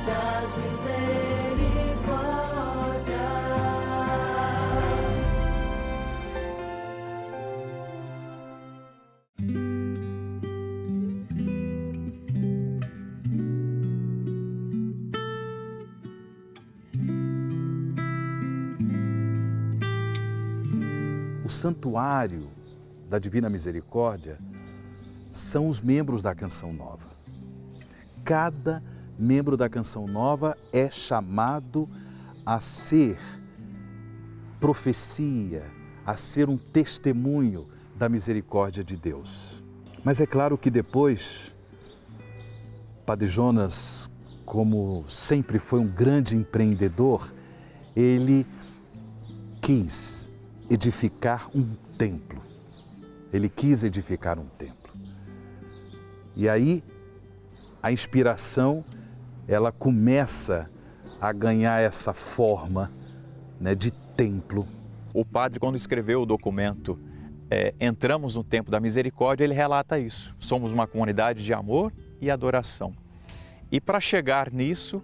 das misericórdias. O santuário da Divina Misericórdia são os membros da Canção Nova. Cada membro da Canção Nova é chamado a ser profecia, a ser um testemunho da misericórdia de Deus. Mas é claro que depois, Padre Jonas, como sempre foi um grande empreendedor, ele quis edificar um templo. Ele quis edificar um templo. E aí, a inspiração, ela começa a ganhar essa forma, né, de templo. O padre, quando escreveu o documento Entramos no Templo da Misericórdia, ele relata isso. Somos uma comunidade de amor e adoração. E para chegar nisso,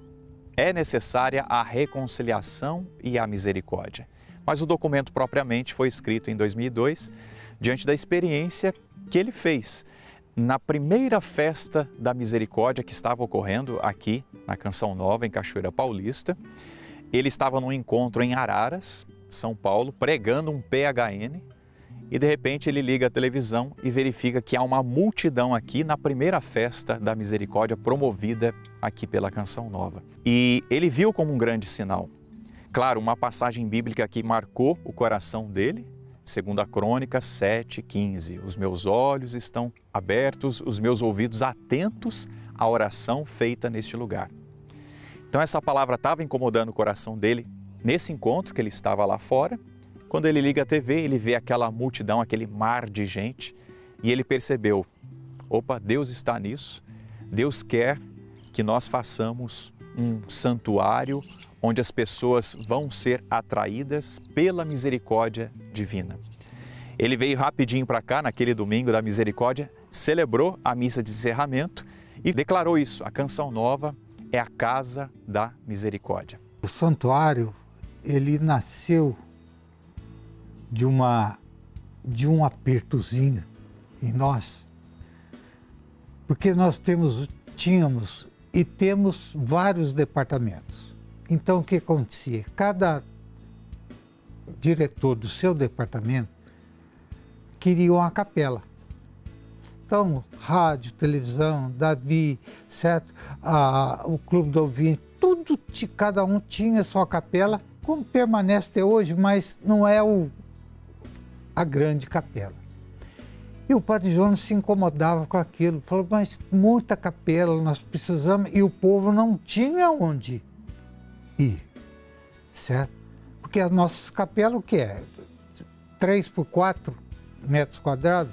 é necessária a reconciliação e a misericórdia. Mas o documento propriamente foi escrito em 2002, diante da experiência que ele fez na primeira festa da misericórdia que estava ocorrendo aqui na Canção Nova, em Cachoeira Paulista. Ele estava num encontro em Araras, São Paulo, pregando um PHN e de repente ele liga a televisão e verifica que há uma multidão aqui na primeira festa da misericórdia promovida aqui pela Canção Nova. E ele viu como um grande sinal. Claro, uma passagem bíblica que marcou o coração dele, 2 Crônicas 7:15. Os meus olhos estão abertos, os meus ouvidos atentos à oração feita neste lugar. Então essa palavra estava incomodando o coração dele nesse encontro que ele estava lá fora. Quando ele liga a TV, ele vê aquela multidão, aquele mar de gente e ele percebeu, opa, Deus está nisso, Deus quer que nós façamos um santuário onde as pessoas vão ser atraídas pela misericórdia divina. Ele veio rapidinho para cá, naquele domingo da misericórdia, celebrou a missa de encerramento e declarou isso, a Canção Nova é a casa da misericórdia. O santuário, ele nasceu de um apertozinho em nós, porque nós tínhamos e temos vários departamentos. Então, o que acontecia? Cada diretor do seu departamento queria uma capela. Então, rádio, televisão, Davi, certo? O Clube do Ouvinte, tudo, cada um tinha sua capela, como permanece até hoje, mas não é a grande capela. E o Padre Jonas se incomodava com aquilo, falou, mas muita capela, nós precisamos, e o povo não tinha onde ir, certo? Porque a nossa capela, o que é? 3 por 4 metros quadrados,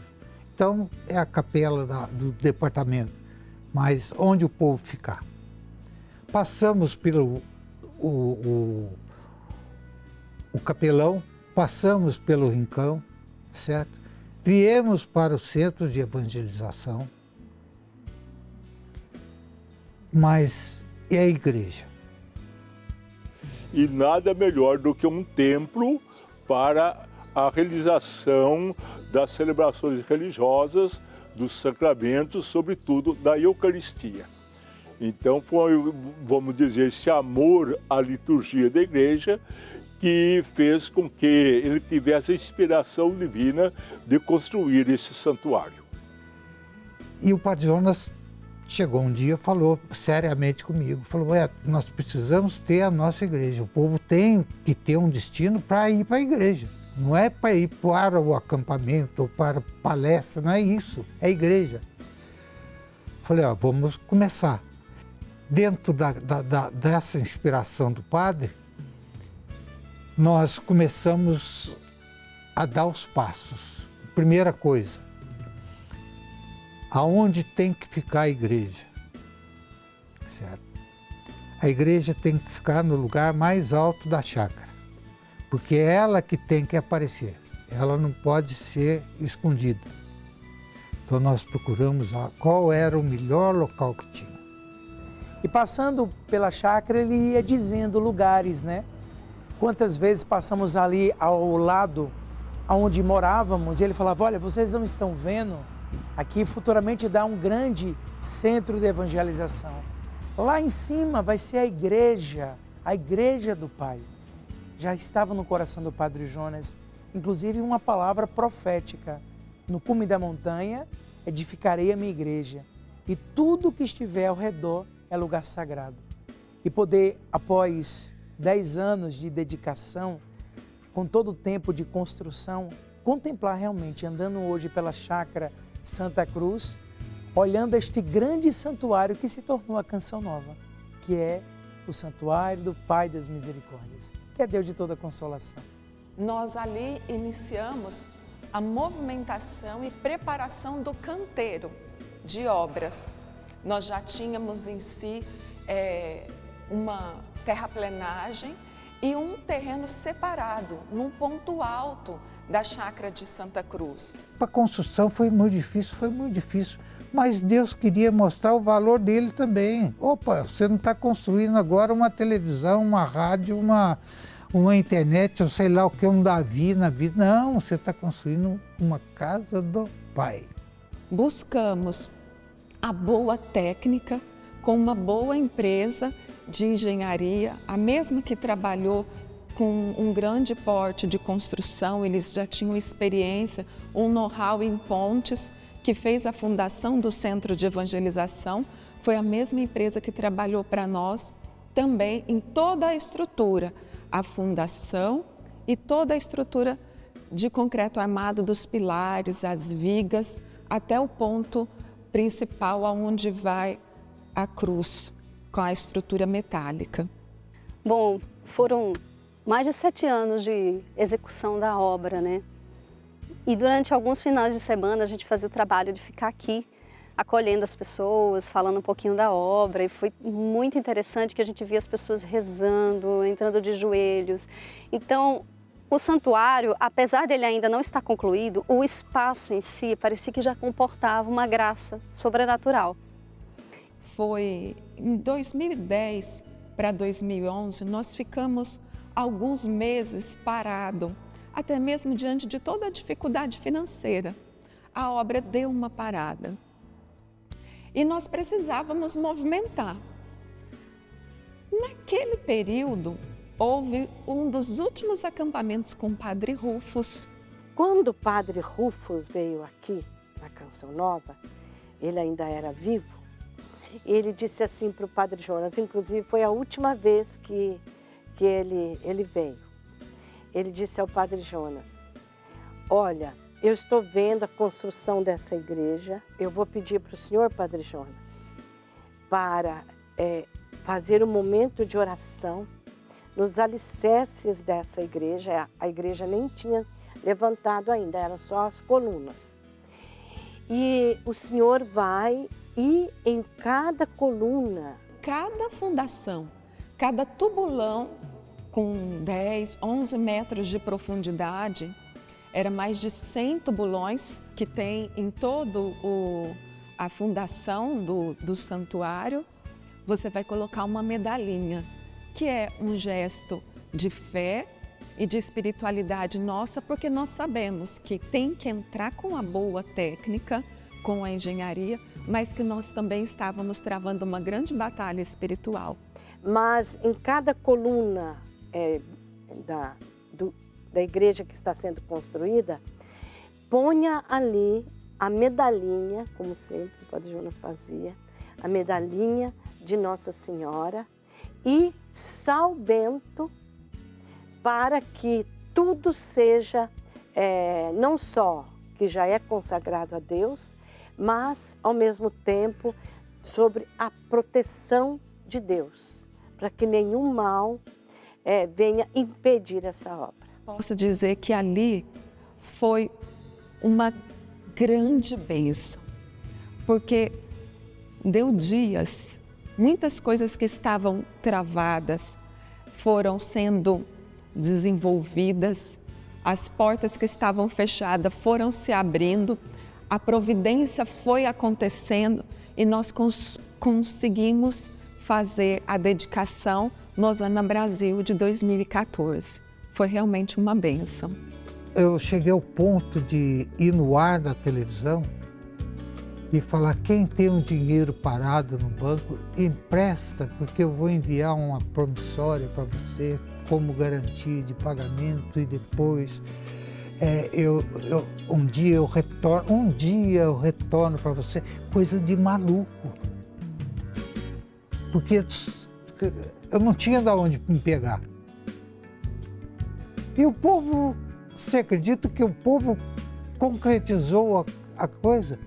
então é a capela do departamento, mas onde o povo ficar? Passamos pelo o capelão, passamos pelo rincão, certo? Viemos para o centro de evangelização, mas e a igreja? E nada melhor do que um templo para a realização das celebrações religiosas, dos sacramentos, sobretudo da Eucaristia. Então foi, vamos dizer, esse amor à liturgia da igreja que fez com que ele tivesse a inspiração divina de construir esse santuário. E o Padre Jonas chegou um dia e falou seriamente comigo, falou, nós precisamos ter a nossa igreja, o povo tem que ter um destino para ir para a igreja, não é para ir para o acampamento ou para palestra, não é isso, é a igreja. Falei, vamos começar. Dentro dessa inspiração do padre, nós começamos a dar os passos. Primeira coisa, aonde tem que ficar a igreja? Certo? A igreja tem que ficar no lugar mais alto da chácara, porque é ela que tem que aparecer, ela não pode ser escondida. Então nós procuramos qual era o melhor local que tinha. E passando pela chácara, ele ia dizendo lugares, né? Quantas vezes passamos ali ao lado onde morávamos e ele falava, olha, vocês não estão vendo? Aqui futuramente dá um grande centro de evangelização. Lá em cima vai ser a igreja do Pai. Já estava no coração do Padre Jonas, inclusive uma palavra profética. No cume da montanha, edificarei a minha igreja e tudo que estiver ao redor é lugar sagrado. E poder, após 10 anos de dedicação, com todo o tempo de construção, contemplar realmente, andando hoje pela chácara Santa Cruz, olhando este grande santuário que se tornou a Canção Nova, que é o santuário do Pai das Misericórdias, que é Deus de toda consolação. Nós ali iniciamos a movimentação e preparação do canteiro de obras. Nós já tínhamos em si uma terraplenagem e um terreno separado, num ponto alto da chácara de Santa Cruz. A construção foi muito difícil, mas Deus queria mostrar o valor dele também. Opa, você não está construindo agora uma televisão, uma rádio, uma internet, ou sei lá o que, um Davi na vida. Não, você está construindo uma casa do Pai. Buscamos a boa técnica com uma boa empresa de engenharia, a mesma que trabalhou com um grande porte de construção, eles já tinham experiência, um know-how em pontes, que fez a fundação do Centro de Evangelização, foi a mesma empresa que trabalhou para nós também em toda a estrutura, a fundação e toda a estrutura de concreto armado dos pilares, as vigas, até o ponto principal aonde vai a cruz, com a estrutura metálica. Bom, foram mais de 7 anos de execução da obra, né? E durante alguns finais de semana a gente fazia o trabalho de ficar aqui, acolhendo as pessoas, falando um pouquinho da obra, e foi muito interessante que a gente via as pessoas rezando, entrando de joelhos. Então, o santuário, apesar dele ainda não estar concluído, o espaço em si parecia que já comportava uma graça sobrenatural. Foi em 2010 para 2011, nós ficamos alguns meses parados, até mesmo diante de toda a dificuldade financeira. A obra deu uma parada e nós precisávamos movimentar. Naquele período, houve um dos últimos acampamentos com o Padre Rufus. Quando o Padre Rufus veio aqui na Canção Nova, ele ainda era vivo, ele disse assim para o Padre Jonas, inclusive foi a última vez que ele veio. Ele disse ao Padre Jonas, olha, eu estou vendo a construção dessa igreja, eu vou pedir para o senhor, Padre Jonas, para fazer um momento de oração nos alicerces dessa igreja. A igreja nem tinha levantado ainda, eram só as colunas. E o senhor vai e em cada coluna, cada fundação, cada tubulão com 10, 11 metros de profundidade, era mais de 100 tubulões que tem em todo a fundação do santuário. Você vai colocar uma medalhinha, que é um gesto de fé e de espiritualidade nossa, porque nós sabemos que tem que entrar com a boa técnica, com a engenharia, mas que nós também estávamos travando uma grande batalha espiritual. Mas em cada coluna da igreja que está sendo construída, ponha ali a medalhinha, como sempre o Padre Jonas fazia, a medalhinha de Nossa Senhora e sal bento, para que tudo seja, não só que já é consagrado a Deus, mas ao mesmo tempo sobre a proteção de Deus, para que nenhum mal venha impedir essa obra. Posso dizer que ali foi uma grande bênção, porque deu dias, muitas coisas que estavam travadas foram sendo desenvolvidas, as portas que estavam fechadas foram se abrindo, a providência foi acontecendo e nós conseguimos fazer a dedicação no Osana Brasil de 2014. Foi realmente uma bênção. Eu cheguei ao ponto de ir no ar da televisão e falar: quem tem um dinheiro parado no banco, empresta, porque eu vou enviar uma promissória para você como garantia de pagamento, e depois um dia eu retorno para você. Coisa de maluco, porque eu não tinha de onde me pegar. E o povo, você acredita que o povo concretizou a coisa?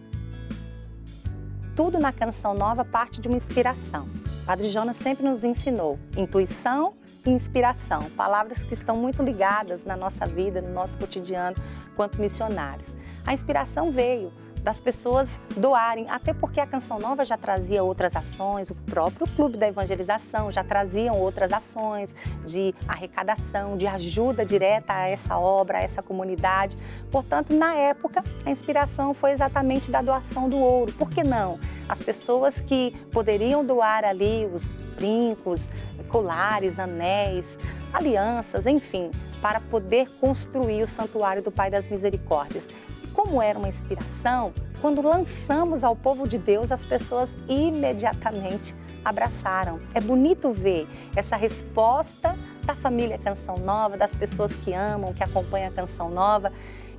Tudo na Canção Nova parte de uma inspiração. Padre Jonas sempre nos ensinou intuição e inspiração, palavras que estão muito ligadas na nossa vida, no nosso cotidiano, quanto missionários. A inspiração veio das pessoas doarem, até porque a Canção Nova já trazia outras ações, o próprio Clube da Evangelização já traziam outras ações de arrecadação, de ajuda direta a essa obra, a essa comunidade. Portanto, na época, a inspiração foi exatamente da doação do ouro. Por que não? As pessoas que poderiam doar ali os brincos, colares, anéis, alianças, enfim, para poder construir o Santuário do Pai das Misericórdias. Como era uma inspiração, quando lançamos ao povo de Deus, as pessoas imediatamente abraçaram. É bonito ver essa resposta da família Canção Nova, das pessoas que amam, que acompanham a Canção Nova.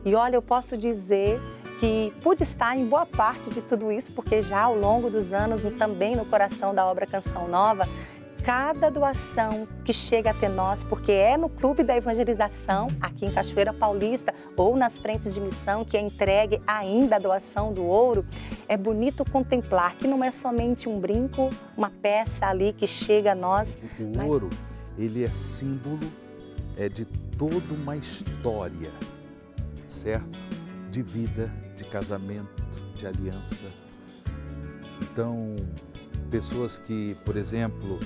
E olha, eu posso dizer que pude estar em boa parte de tudo isso, porque já ao longo dos anos, também no coração da obra Canção Nova, cada doação que chega até nós, porque é no Clube da Evangelização, aqui em Cachoeira Paulista, ou nas frentes de missão, que é entregue ainda a doação do ouro, é bonito contemplar que não é somente um brinco, uma peça ali que chega a nós. O ouro, ele é símbolo de toda uma história, certo? De vida, de casamento, de aliança. Então, pessoas que, por exemplo,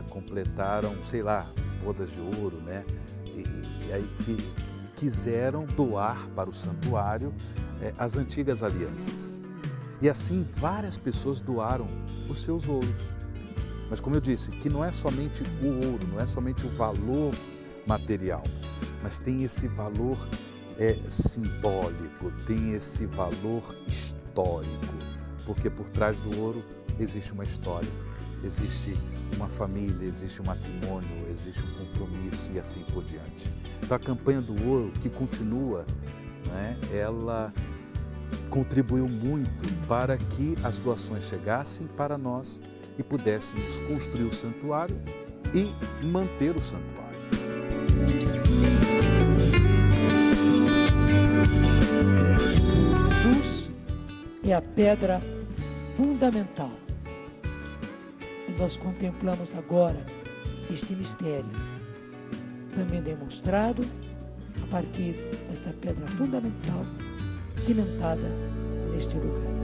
completaram, sei lá, bodas de ouro, né? E aí que quiseram doar para o santuário as antigas alianças. E assim várias pessoas doaram os seus ouros. Mas como eu disse, que não é somente o ouro, não é somente o valor material, mas tem esse valor simbólico, tem esse valor histórico, porque por trás do ouro existe uma história, existe uma família, existe um matrimônio, existe um compromisso e assim por diante. Então a campanha do ouro, que continua, né, ela contribuiu muito para que as doações chegassem para nós e pudéssemos construir o santuário e manter o santuário. Jesus é a pedra fundamental. E nós contemplamos agora este mistério, também demonstrado a partir desta pedra fundamental cimentada neste lugar.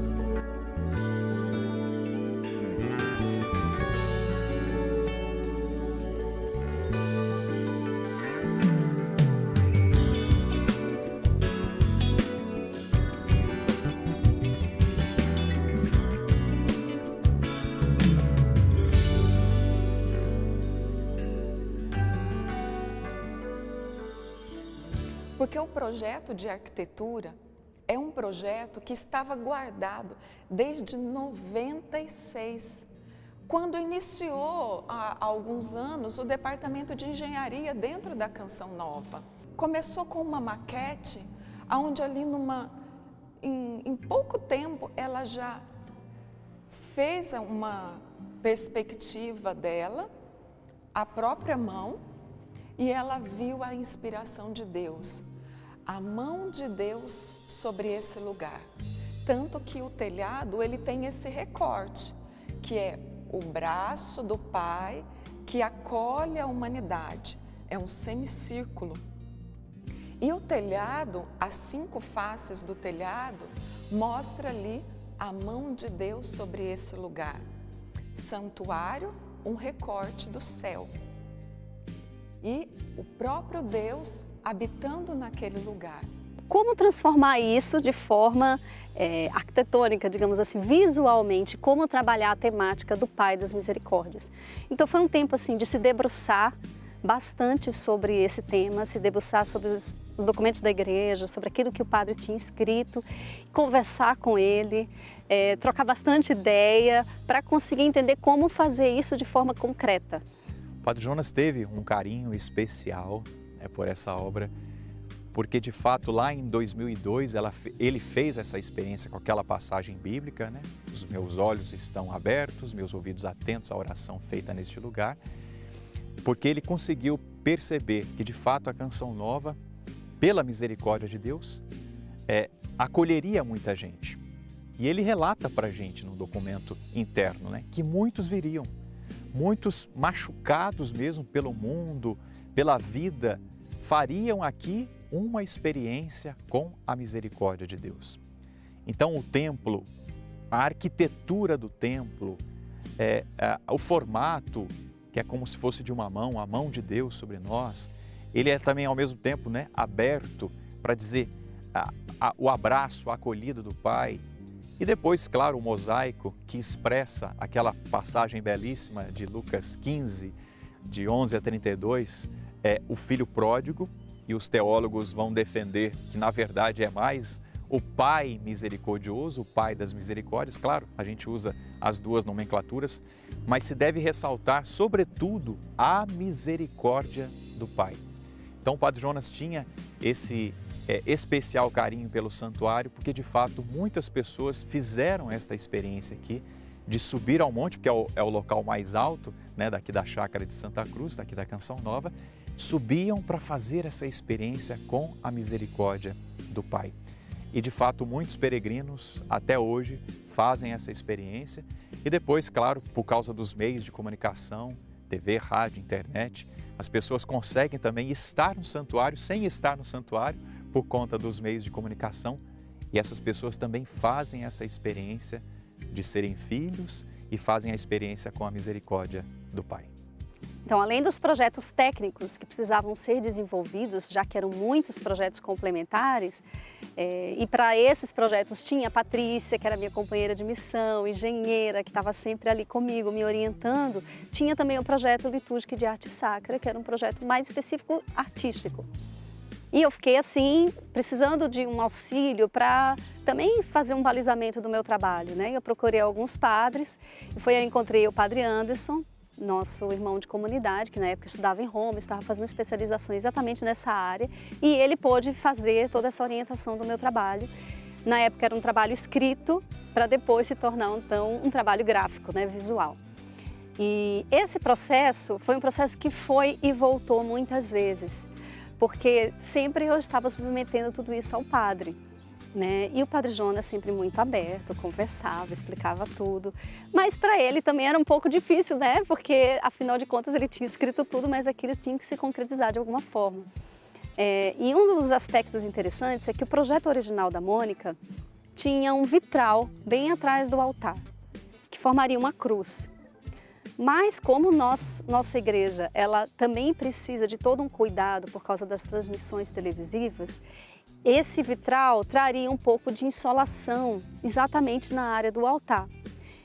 Porque o projeto de arquitetura é um projeto que estava guardado desde 96, quando iniciou há alguns anos o departamento de engenharia dentro da Canção Nova. Começou com uma maquete, onde ali em pouco tempo ela já fez uma perspectiva dela, a própria mão, e ela viu a inspiração de Deus. A mão de Deus sobre esse lugar. Tanto que o telhado, ele tem esse recorte, que é o braço do Pai que acolhe a humanidade. É um semicírculo. E o telhado, as 5 faces do telhado, mostra ali a mão de Deus sobre esse lugar. Santuário, um recorte do céu. E o próprio Deus habitando naquele lugar. como transformar isso de forma arquitetônica, digamos assim, visualmente, como trabalhar a temática do Pai das Misericórdias. Então foi um tempo assim de se debruçar bastante sobre esse tema, se debruçar sobre os documentos da igreja, sobre aquilo que o padre tinha escrito, conversar com ele, trocar bastante ideia para conseguir entender como fazer isso de forma concreta. O Padre Jonas teve um carinho especial por essa obra, porque de fato lá em 2002 ele fez essa experiência com aquela passagem bíblica, né? Os meus olhos estão abertos, meus ouvidos atentos à oração feita neste lugar, porque ele conseguiu perceber que de fato a Canção Nova, pela misericórdia de Deus, acolheria muita gente. E ele relata para a gente no documento interno, né, que muitos viriam, muitos machucados mesmo pelo mundo, pela vida, fariam aqui uma experiência com a misericórdia de Deus. Então o templo, a arquitetura do templo, o formato, que é como se fosse de uma mão, a mão de Deus sobre nós, ele é também ao mesmo tempo, né, aberto para dizer o abraço, a acolhida do Pai. E depois, claro, o mosaico que expressa aquela passagem belíssima de Lucas 15, de 11 a 32, o filho pródigo, e os teólogos vão defender que na verdade é mais o Pai misericordioso, o Pai das misericórdias. Claro, a gente usa as duas nomenclaturas, mas se deve ressaltar, sobretudo, a misericórdia do Pai. Então o Padre Jonas tinha esse especial carinho pelo santuário, porque de fato muitas pessoas fizeram esta experiência aqui de subir ao monte, porque é o local mais alto, né, daqui da Chácara de Santa Cruz, daqui da Canção Nova, subiam para fazer essa experiência com a misericórdia do Pai. E de fato muitos peregrinos até hoje fazem essa experiência e depois, claro, por causa dos meios de comunicação, TV, rádio, internet, as pessoas conseguem também estar no santuário sem estar no santuário por conta dos meios de comunicação, e essas pessoas também fazem essa experiência de serem filhos e fazem a experiência com a misericórdia do Pai. Então, além dos projetos técnicos que precisavam ser desenvolvidos, já que eram muitos projetos complementares, e para esses projetos tinha a Patrícia, que era minha companheira de missão, engenheira, que estava sempre ali comigo, me orientando, tinha também o projeto litúrgico de arte sacra, que era um projeto mais específico artístico. E eu fiquei assim, precisando de um auxílio para também fazer um balizamento do meu trabalho, né? Eu procurei alguns padres, e foi aí eu encontrei o Padre Anderson, nosso irmão de comunidade, que na época estudava em Roma, estava fazendo especialização exatamente nessa área, e ele pôde fazer toda essa orientação do meu trabalho. Na época era um trabalho escrito, para depois se tornar então um trabalho gráfico, né, visual. E esse processo foi um processo que foi e voltou muitas vezes, porque sempre eu estava submetendo tudo isso ao padre, né? E o Padre Jonas sempre muito aberto, conversava, explicava tudo. Mas para ele também era um pouco difícil, né? Porque afinal de contas ele tinha escrito tudo, mas aquilo tinha que se concretizar de alguma forma. E um dos aspectos interessantes é que o projeto original da Mônica tinha um vitral bem atrás do altar, que formaria uma cruz. Mas como nossa igreja, ela também precisa de todo um cuidado por causa das transmissões televisivas, esse vitral traria um pouco de insolação exatamente na área do altar.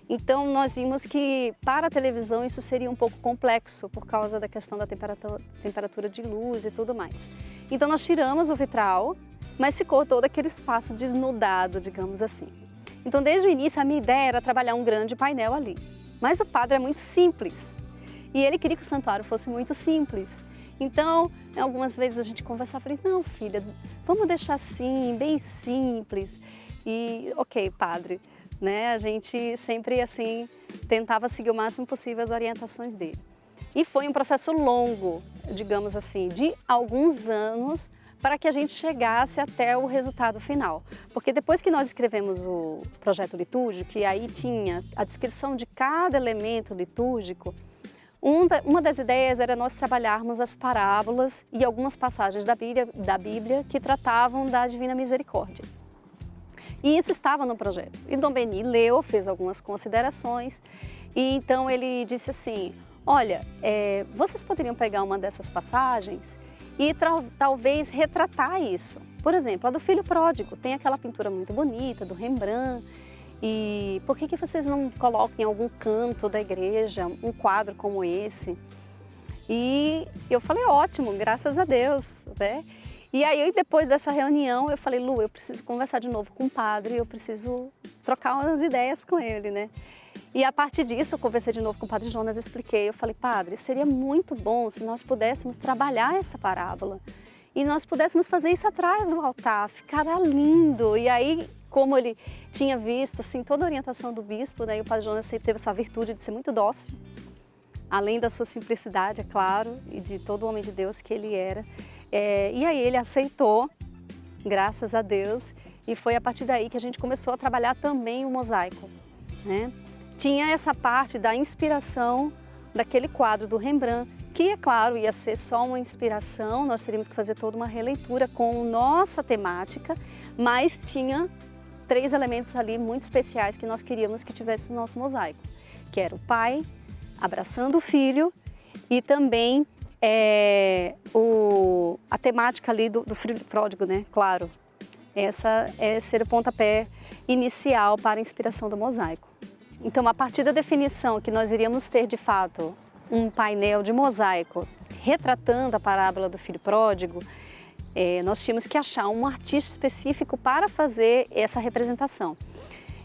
Então nós vimos que para a televisão isso seria um pouco complexo por causa da questão da temperatura de luz e tudo mais. Então nós tiramos o vitral, mas ficou todo aquele espaço desnudado, digamos assim. Então desde o início a minha ideia era trabalhar um grande painel ali. Mas o padre é muito simples e ele queria que o santuário fosse muito simples. Então, algumas vezes a gente conversava, falei, não filha, vamos deixar assim, bem simples. E ok, padre, né? A gente sempre assim tentava seguir o máximo possível as orientações dele. E foi um processo longo, digamos assim, de alguns anos para que a gente chegasse até o resultado final. Porque depois que nós escrevemos o projeto litúrgico, que aí tinha a descrição de cada elemento litúrgico, uma das ideias era nós trabalharmos as parábolas e algumas passagens da Bíblia que tratavam da Divina Misericórdia. E isso estava no projeto. E Dom Beni leu, fez algumas considerações, e então ele disse assim, olha, vocês poderiam pegar uma dessas passagens e talvez retratar isso, Por exemplo, a do Filho Pródigo, tem aquela pintura muito bonita, do Rembrandt, e por que vocês não colocam em algum canto da igreja um quadro como esse? E eu falei, ótimo, graças a Deus, né? E aí, depois dessa reunião, eu falei, Lu, eu preciso conversar de novo com o padre, eu preciso trocar umas ideias com ele, né? E a partir disso, eu conversei de novo com o padre Jonas, expliquei, eu falei, padre, seria muito bom se nós pudéssemos trabalhar essa parábola e nós pudéssemos fazer isso atrás do altar, ficará lindo. E aí, como ele tinha visto, assim, toda a orientação do bispo, né? E o padre Jonas sempre teve essa virtude de ser muito dócil, além da sua simplicidade, é claro, e de todo o homem de Deus que ele era. E aí ele aceitou, graças a Deus, e foi a partir daí que a gente começou a trabalhar também o mosaico, né? Tinha essa parte da inspiração daquele quadro do Rembrandt, que, é claro, ia ser só uma inspiração, nós teríamos que fazer toda uma releitura com nossa temática, mas tinha 3 elementos ali muito especiais que nós queríamos que tivesse no nosso mosaico, que era o pai abraçando o filho e também a temática ali do filho pródigo, né? Claro, essa ser o pontapé inicial para a inspiração do mosaico. Então, a partir da definição que nós iríamos ter, de fato, um painel de mosaico retratando a parábola do filho pródigo, nós tínhamos que achar um artista específico para fazer essa representação.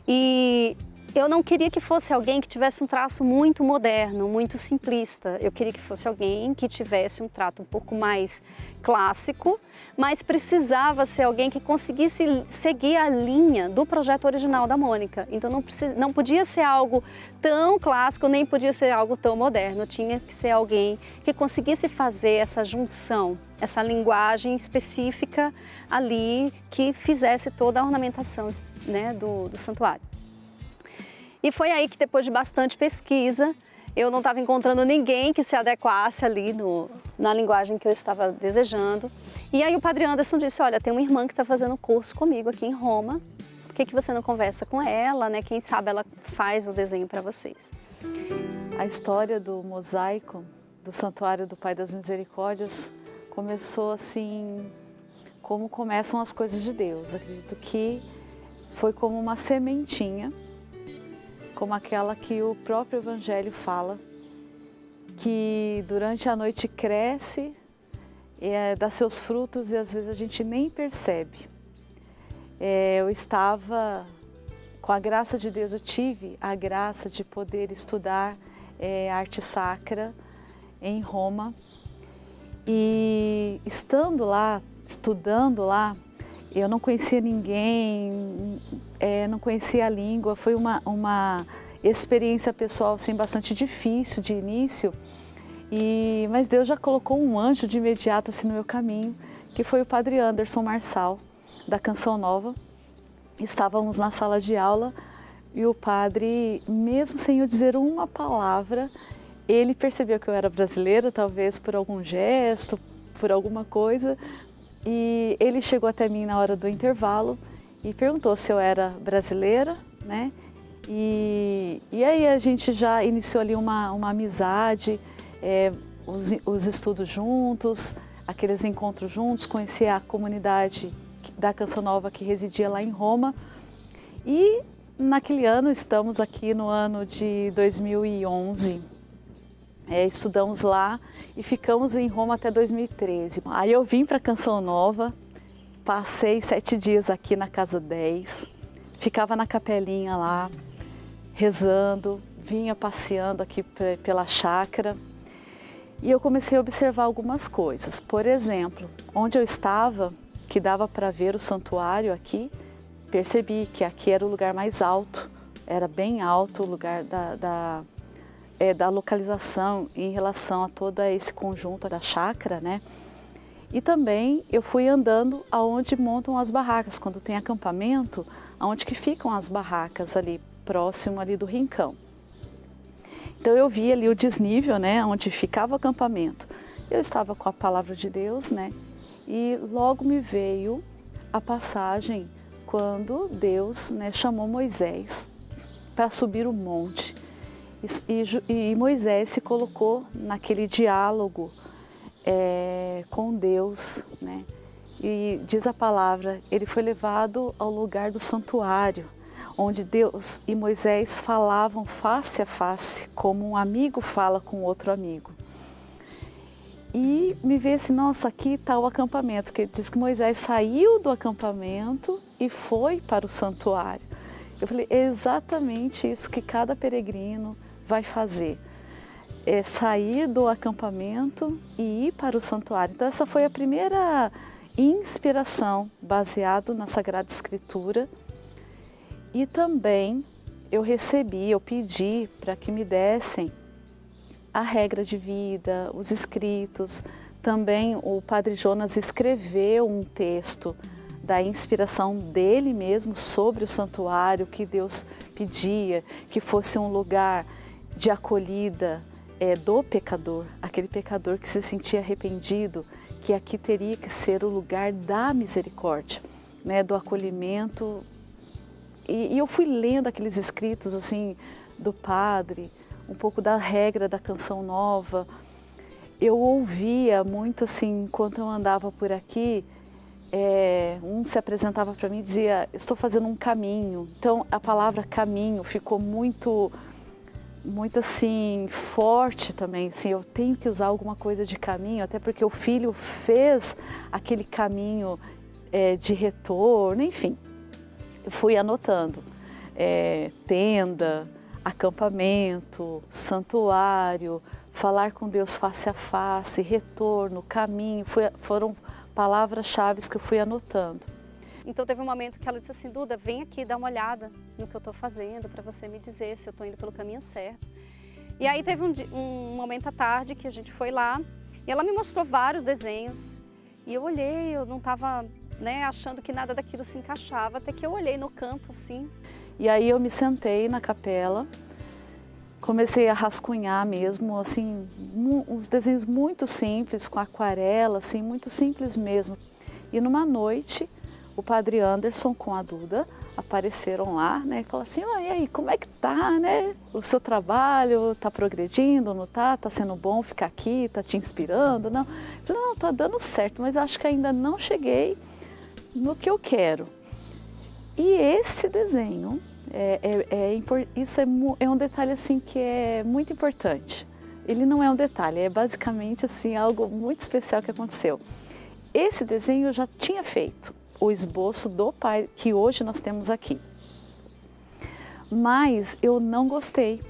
E eu não queria que fosse alguém que tivesse um traço muito moderno, muito simplista. Eu queria que fosse alguém que tivesse um trato um pouco mais clássico, mas precisava ser alguém que conseguisse seguir a linha do projeto original da Mônica. Então não podia ser algo tão clássico, nem podia ser algo tão moderno. Tinha que ser alguém que conseguisse fazer essa junção, essa linguagem específica ali, que fizesse toda a ornamentação, né, do santuário. E foi aí que, depois de bastante pesquisa, eu não estava encontrando ninguém que se adequasse ali na linguagem que eu estava desejando. E aí o padre Anderson disse, olha, tem uma irmã que está fazendo curso comigo aqui em Roma, por que você não conversa com ela, né? Quem sabe ela faz o desenho para vocês. A história do mosaico do Santuário do Pai das Misericórdias começou assim, como começam as coisas de Deus. Acredito que foi como uma sementinha, como aquela que o próprio Evangelho fala, que durante a noite cresce, dá seus frutos e às vezes a gente nem percebe. Eu estava, com a graça de Deus, eu tive a graça de poder estudar arte sacra em Roma, e estando lá, estudando lá, eu não conhecia ninguém, não conhecia a língua, foi uma experiência pessoal assim, bastante difícil de início, mas Deus já colocou um anjo de imediato assim, no meu caminho, que foi o padre Anderson Marçal, da Canção Nova. Estávamos na sala de aula e o padre, mesmo sem eu dizer uma palavra, ele percebeu que eu era brasileira, talvez por algum gesto, por alguma coisa, e ele chegou até mim na hora do intervalo e perguntou se eu era brasileira, né? E aí a gente já iniciou ali uma amizade, os estudos juntos, aqueles encontros juntos, conheci a comunidade da Canção Nova que residia lá em Roma. E naquele ano, estamos aqui no ano de 2011, estudamos lá e ficamos em Roma até 2013. Aí eu vim para a Canção Nova, passei 7 dias aqui na Casa 10, ficava na capelinha lá, rezando, vinha passeando aqui pela chácara e eu comecei a observar algumas coisas. Por exemplo, onde eu estava, que dava para ver o santuário aqui, percebi que aqui era o lugar mais alto, era bem alto o lugar da localização em relação a todo esse conjunto da chácara, né? E também eu fui andando aonde montam as barracas, quando tem acampamento, aonde que ficam as barracas ali, próximo ali do rincão. Então eu vi ali o desnível, né, onde ficava o acampamento. Eu estava com a palavra de Deus, né, e logo me veio a passagem quando Deus, né, chamou Moisés para subir o monte. E Moisés se colocou naquele diálogo com Deus, né? e diz a palavra, ele foi levado ao lugar do santuário, onde Deus e Moisés falavam face a face, como um amigo fala com outro amigo. E me veio assim, nossa, aqui está o acampamento, porque ele diz que Moisés saiu do acampamento e foi para o santuário. Eu falei, é exatamente isso que cada peregrino vai fazer. É sair do acampamento e ir para o santuário. Então essa foi a primeira inspiração baseada na Sagrada Escritura. E também eu pedi para que me dessem a regra de vida, os escritos. Também o Padre Jonas escreveu um texto da inspiração dele mesmo sobre o santuário, que Deus pedia que fosse um lugar de acolhida do pecador, aquele pecador que se sentia arrependido, que aqui teria que ser o lugar da misericórdia, né, do acolhimento. E eu fui lendo aqueles escritos assim do padre, um pouco da regra da Canção Nova. Eu ouvia muito assim, enquanto eu andava por aqui, um se apresentava para mim e dizia, estou fazendo um caminho. Então a palavra caminho ficou muito assim, forte também, assim, eu tenho que usar alguma coisa de caminho, até porque o filho fez aquele caminho de retorno, enfim. Eu fui anotando, tenda, acampamento, santuário, falar com Deus face a face, retorno, caminho, foram palavras-chave que eu fui anotando. Então teve um momento que ela disse assim, Duda, vem aqui dar uma olhada no que eu estou fazendo para você me dizer se eu estou indo pelo caminho certo. E aí teve um momento à tarde que a gente foi lá e ela me mostrou vários desenhos e eu olhei, eu não estava achando que nada daquilo se encaixava, até que eu olhei no canto assim. E aí eu me sentei na capela, comecei a rascunhar mesmo, assim, uns desenhos muito simples, com aquarela, assim, muito simples mesmo. E numa noite, o Padre Anderson com a Duda apareceram lá, né, e falaram assim, e aí, como é que tá, né, o seu trabalho, tá progredindo, não tá? Tá sendo bom ficar aqui, tá te inspirando, não? Eu falei, não, tá dando certo, mas acho que ainda não cheguei no que eu quero. E esse desenho, isso é um detalhe assim que é muito importante. Ele não é um detalhe, é basicamente assim algo muito especial que aconteceu. Esse desenho eu já tinha feito, o esboço do pai que hoje nós temos aqui. Mas eu não gostei.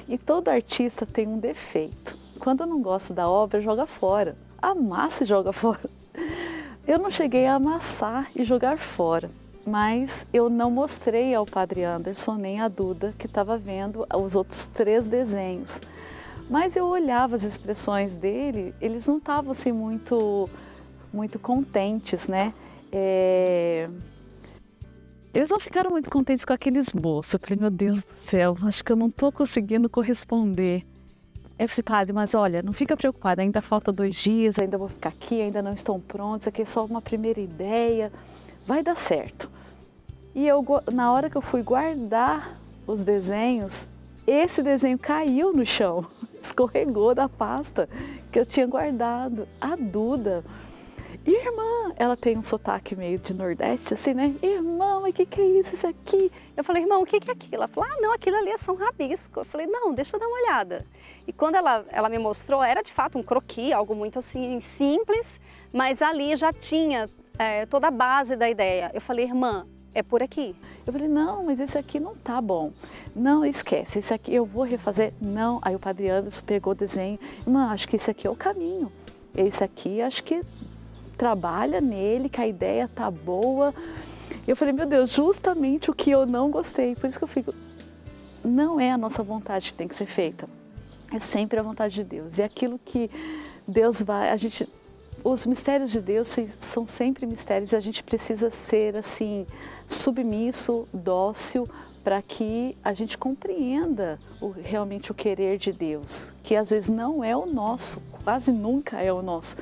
E todo artista tem um defeito. Quando não gosta da obra, joga fora. Amassa e joga fora. Eu não cheguei a amassar e jogar fora, mas eu não mostrei ao Padre Anderson nem à Duda, que estava vendo os outros 3 desenhos. Mas eu olhava as expressões dele, eles não estavam assim muito contentes, né? Eles não ficaram muito contentes com aquele esboço. Eu falei, meu Deus do céu, acho que eu não estou conseguindo corresponder. Eu falei, padre, mas olha, não fica preocupada, ainda falta 2 dias, ainda vou ficar aqui, ainda não estão prontos, aqui é só uma primeira ideia, vai dar certo. E na hora que eu fui guardar os desenhos, esse desenho caiu no chão, escorregou da pasta que eu tinha guardado. A Duda, irmã, ela tem um sotaque meio de Nordeste, assim, né? Irmã, mas o que é isso aqui? Eu falei, irmão, o que é aquilo? Ela falou, não, aquilo ali é só um rabisco. Eu falei, não, deixa eu dar uma olhada. E quando ela me mostrou, era de fato um croquis, algo muito assim simples, mas ali já tinha toda a base da ideia. Eu falei, irmã, é por aqui. Eu falei, não, mas esse aqui não tá bom. Não, esquece, esse aqui eu vou refazer. Não, aí o Padre Anderson pegou o desenho. Irmã, acho que esse aqui é o caminho. Esse aqui, acho que trabalha nele, que a ideia tá boa. Eu falei, meu Deus, justamente o que eu não gostei. Por isso que eu fico, não é a nossa vontade que tem que ser feita. É sempre a vontade de Deus. E aquilo que Deus vai, os mistérios de Deus são sempre mistérios e a gente precisa ser assim, submisso, dócil, para que a gente compreenda realmente o querer de Deus, que às vezes não é o nosso, quase nunca é o nosso.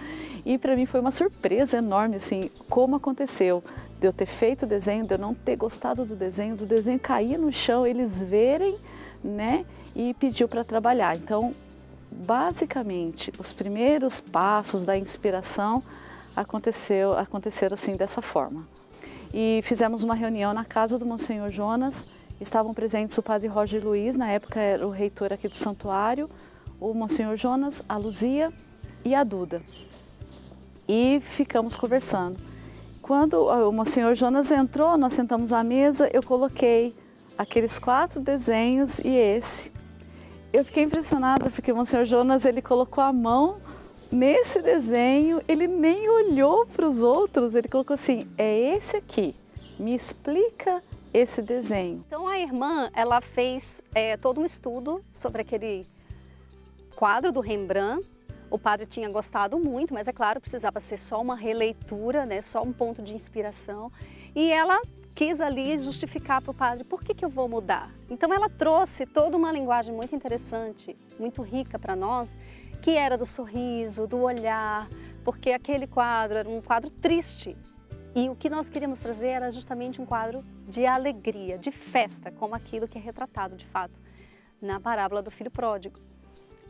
E para mim foi uma surpresa enorme, assim, como aconteceu, de eu ter feito o desenho, de eu não ter gostado do desenho cair no chão, eles verem, né, e pediu para trabalhar. Então, basicamente, os primeiros passos da inspiração, aconteceram assim dessa forma. E fizemos uma reunião na casa do Monsenhor Jonas, estavam presentes o Padre Roger Luiz, na época era o reitor aqui do santuário, o Monsenhor Jonas, a Luzia e a Duda. E ficamos conversando. Quando o Monsenhor Jonas entrou, nós sentamos à mesa, eu coloquei aqueles 4 desenhos e esse. Eu fiquei impressionada porque o Monsenhor Jonas, ele colocou a mão nesse desenho, ele nem olhou para os outros, ele colocou assim, é esse aqui, me explica esse desenho. Então a irmã, ela fez todo um estudo sobre aquele quadro do Rembrandt. O padre tinha gostado muito, mas é claro, precisava ser só uma releitura, né, só um ponto de inspiração. E ela quis ali justificar para o padre, por que eu vou mudar? Então ela trouxe toda uma linguagem muito interessante, muito rica para nós, que era do sorriso, do olhar, porque aquele quadro era um quadro triste. E o que nós queríamos trazer era justamente um quadro de alegria, de festa, como aquilo que é retratado de fato na parábola do filho pródigo.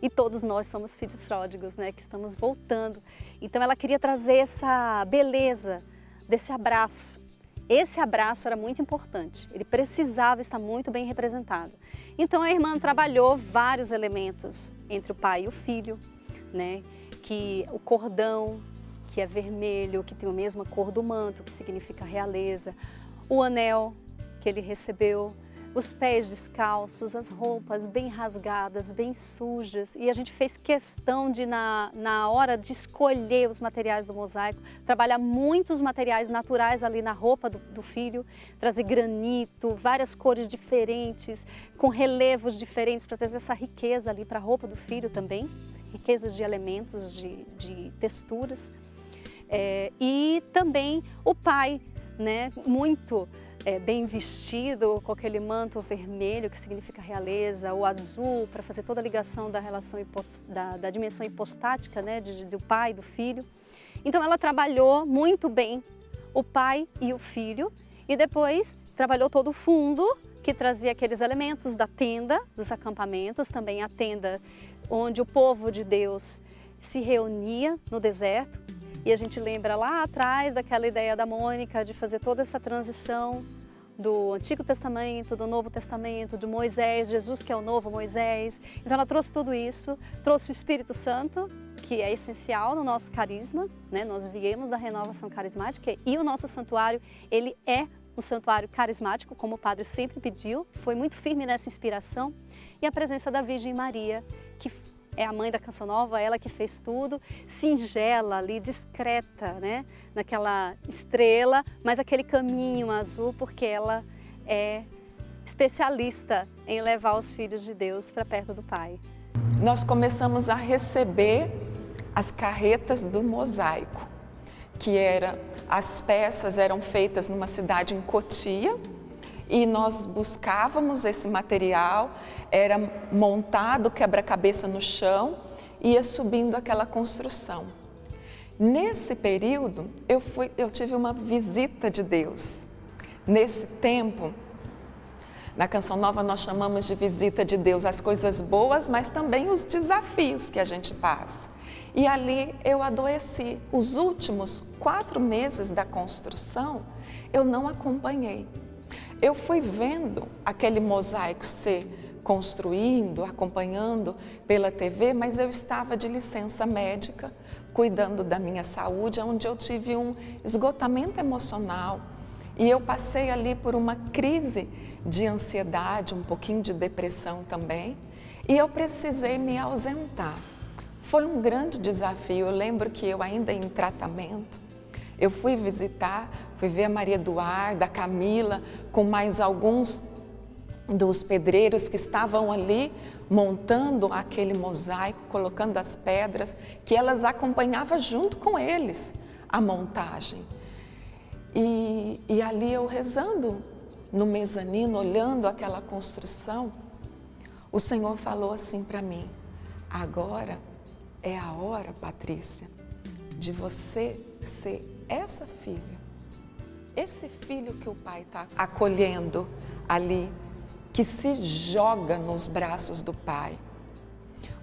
E todos nós somos filhos pródigos, né, que estamos voltando. Então ela queria trazer essa beleza desse abraço. Esse abraço era muito importante, ele precisava estar muito bem representado. Então a irmã trabalhou vários elementos entre o pai e o filho, né, que o cordão, que é vermelho, que tem a mesma cor do manto, que significa realeza, o anel que ele recebeu, os pés descalços, as roupas bem rasgadas, bem sujas. E a gente fez questão de, na hora de escolher os materiais do mosaico, trabalhar muitos materiais naturais ali na roupa do filho, trazer granito, várias cores diferentes, com relevos diferentes, para trazer essa riqueza ali para a roupa do filho também, riquezas de elementos, de texturas. E também o pai, né, muito bem vestido, com aquele manto vermelho, que significa realeza, o azul, para fazer toda a ligação da relação da dimensão hipostática, né, do pai e do filho. Então ela trabalhou muito bem o pai e o filho, e depois trabalhou todo o fundo, que trazia aqueles elementos da tenda, dos acampamentos, também a tenda onde o povo de Deus se reunia no deserto. E a gente lembra lá atrás daquela ideia da Mônica de fazer toda essa transição do Antigo Testamento, do Novo Testamento, de Moisés, Jesus que é o novo Moisés. Então ela trouxe tudo isso, trouxe o Espírito Santo, que é essencial no nosso carisma, né? Nós viemos da renovação carismática e o nosso santuário, ele é um santuário carismático, como o padre sempre pediu, foi muito firme nessa inspiração. E a presença da Virgem Maria, que é a mãe da Canção Nova, ela que fez tudo, singela ali, discreta, né? Naquela estrela, mas aquele caminho azul, porque ela é especialista em levar os filhos de Deus para perto do Pai. Nós começamos a receber as carretas do mosaico, que as peças eram feitas numa cidade em Cotia, e nós buscávamos esse material, era montado quebra-cabeça no chão, ia subindo aquela construção. Nesse período, eu tive uma visita de Deus. Nesse tempo, na Canção Nova nós chamamos de visita de Deus as coisas boas, mas também os desafios que a gente passa. E ali eu adoeci. Os últimos 4 meses da construção, eu não acompanhei. Eu fui vendo aquele mosaico ser construindo, acompanhando pela TV, mas eu estava de licença médica, cuidando da minha saúde, onde eu tive um esgotamento emocional. E eu passei ali por uma crise de ansiedade, um pouquinho de depressão também, e eu precisei me ausentar. Foi um grande desafio. Eu lembro que eu ainda em tratamento, eu fui ver a Maria Eduarda, a Camila, com mais alguns dos pedreiros que estavam ali montando aquele mosaico, colocando as pedras, que elas acompanhavam junto com eles a montagem. E ali eu rezando no mezanino, olhando aquela construção, o Senhor falou assim para mim: agora é a hora, Patrícia, de você ser essa filha, esse filho que o pai está acolhendo ali, que se joga nos braços do pai.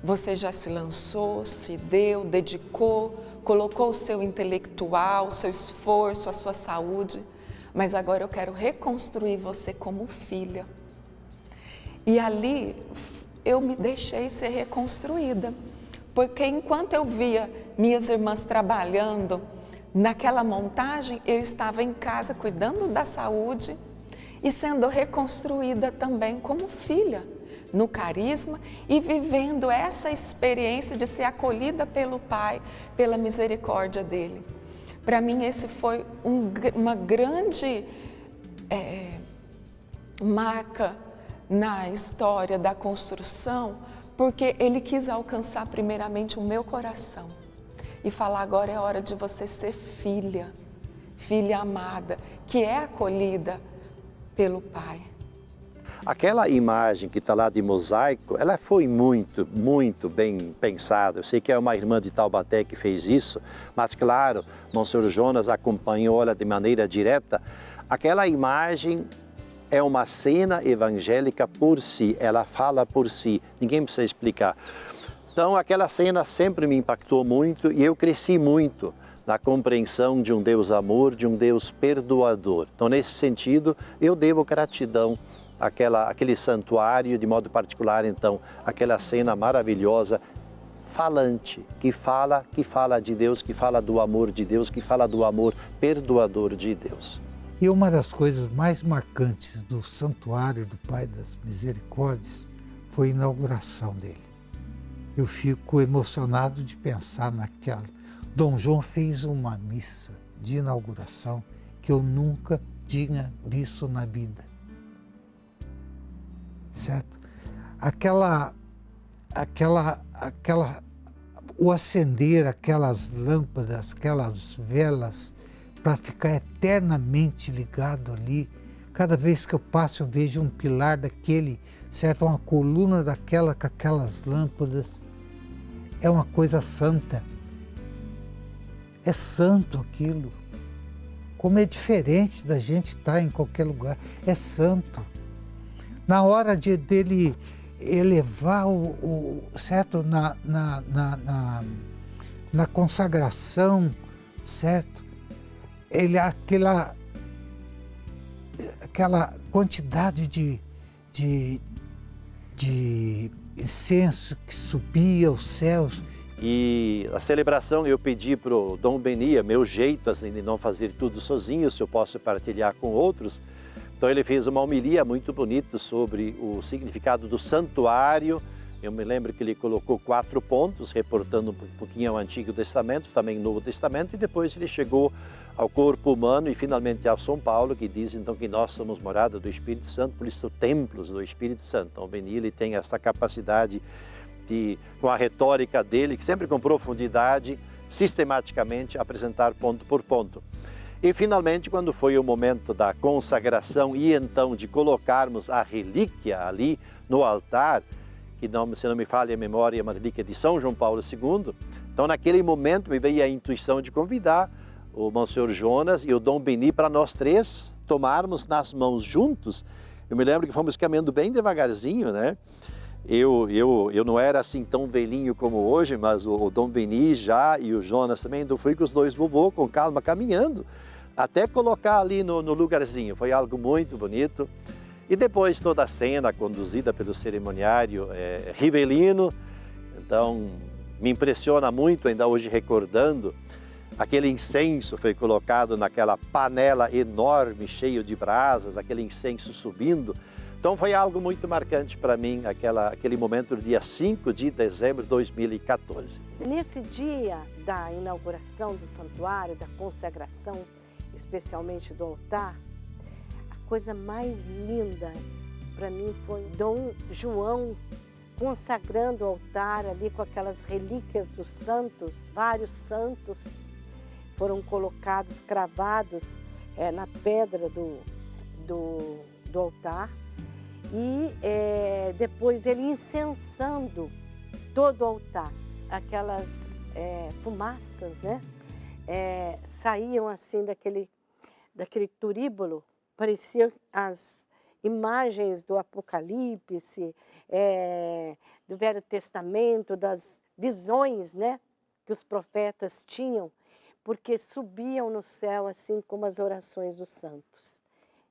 Você já se lançou, se deu, dedicou colocou o seu intelectual, o seu esforço, a sua saúde, mas agora eu quero reconstruir você como filha. E ali eu me deixei ser reconstruída, porque enquanto eu via minhas irmãs trabalhando naquela montagem, eu estava em casa cuidando da saúde e sendo reconstruída também como filha, no carisma e vivendo essa experiência de ser acolhida pelo Pai, pela misericórdia dele. Para mim, esse foi uma grande marca na história da construção, porque ele quis alcançar primeiramente o meu coração e falar: agora é hora de você ser filha, filha amada, que é acolhida pelo Pai. Aquela imagem que está lá de mosaico, ela foi muito, muito bem pensada. Eu sei que é uma irmã de Taubaté que fez isso, mas claro, Monsenhor Jonas acompanhou ela de maneira direta. Aquela imagem é uma cena evangélica por si, ela fala por si, ninguém precisa explicar. Então aquela cena sempre me impactou muito e eu cresci muito na compreensão de um Deus amor, de um Deus perdoador. Então nesse sentido, eu devo gratidão àquele santuário, de modo particular então, aquela cena maravilhosa, falante, que fala de Deus, que fala do amor de Deus, que fala do amor perdoador de Deus. E uma das coisas mais marcantes do Santuário do Pai das Misericórdias foi a inauguração dele. Eu fico emocionado de pensar naquela. Dom João fez uma missa de inauguração que eu nunca tinha visto na vida. Certo? O acender aquelas lâmpadas, aquelas velas, para ficar eternamente ligado ali. Cada vez que eu passo, eu vejo um pilar daquele, certo? Uma coluna daquela com aquelas lâmpadas. É uma coisa santa. É santo aquilo. Como é diferente da gente estar em qualquer lugar. É santo. Na hora dele elevar certo? Na consagração, certo? Aquela quantidade de incenso que subia aos céus. E a celebração eu pedi para o Dom Beni, meu jeito assim, de não fazer tudo sozinho, se eu posso partilhar com outros. Então ele fez uma homilia muito bonita sobre o significado do santuário. Eu me lembro que ele colocou 4 pontos, reportando um pouquinho ao Antigo Testamento, também Novo Testamento, e depois ele chegou ao corpo humano e finalmente ao São Paulo, que diz então que nós somos morada do Espírito Santo, por isso templos do Espírito Santo. Então o Beni ele tem essa capacidade de, com a retórica dele, que sempre com profundidade, sistematicamente apresentar ponto por ponto. E finalmente, quando foi o momento da consagração e então de colocarmos a relíquia ali no altar, que não, se não me falha a memória, é uma relíquia de São João Paulo II. Então naquele momento me veio a intuição de convidar o Monsenhor Jonas e o Dom Beni para nós 3 tomarmos nas mãos juntos. Eu me lembro que fomos caminhando bem devagarzinho, né? Eu não era assim tão velhinho como hoje, mas o Dom Beni já e o Jonas também, então fui com os 2 bobô, com calma, caminhando, até colocar ali no lugarzinho. Foi algo muito bonito. E depois toda a cena conduzida pelo cerimoniário Rivelino. Então me impressiona muito, ainda hoje recordando, aquele incenso foi colocado naquela panela enorme, cheio de brasas, aquele incenso subindo. Então foi algo muito marcante para mim, aquele momento do dia 5 de dezembro de 2014. Nesse dia da inauguração do santuário, da consagração, especialmente do altar, a coisa mais linda para mim foi Dom João consagrando o altar ali com aquelas relíquias dos santos, vários santos foram colocados, cravados na pedra do altar. E depois ele incensando todo o altar, aquelas fumaças, né? Saíam assim daquele turíbulo, pareciam as imagens do Apocalipse, do Velho Testamento, das visões, né? que os profetas tinham, porque subiam no céu assim como as orações dos santos.